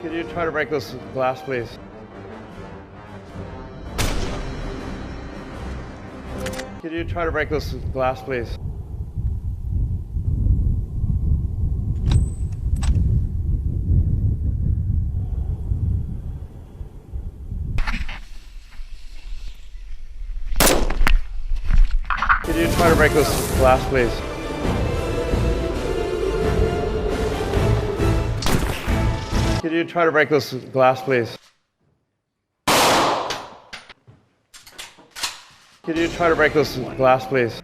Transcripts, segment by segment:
Could you try to break this glass, please? Could you try to break this glass, please? Could you try to break this glass, please? Could you try to break this glass, please? Could you try to break this glass, please?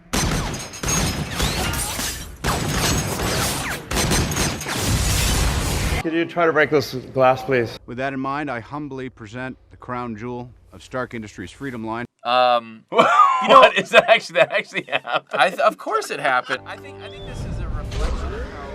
Could you try to break this glass, please? With that in mind, I humbly present the crown jewel of Stark Industries' Freedom Line. You know, is that actually happened? Of course it happened. I think this is a reflection of how.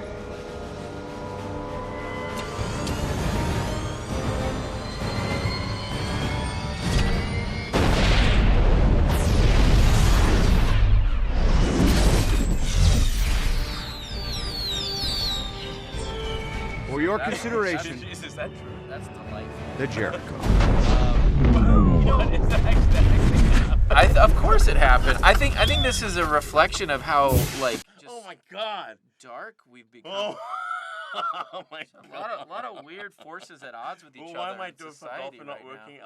For your consideration, Is that true? That's delightful. the Jericho. Is that actually happened? Of course it happened. I think this is a reflection of how just Oh my God! dark we've become. Oh, oh my God! A lot of weird forces at odds with each Well, other why am I in doing for society golf and not right now. working?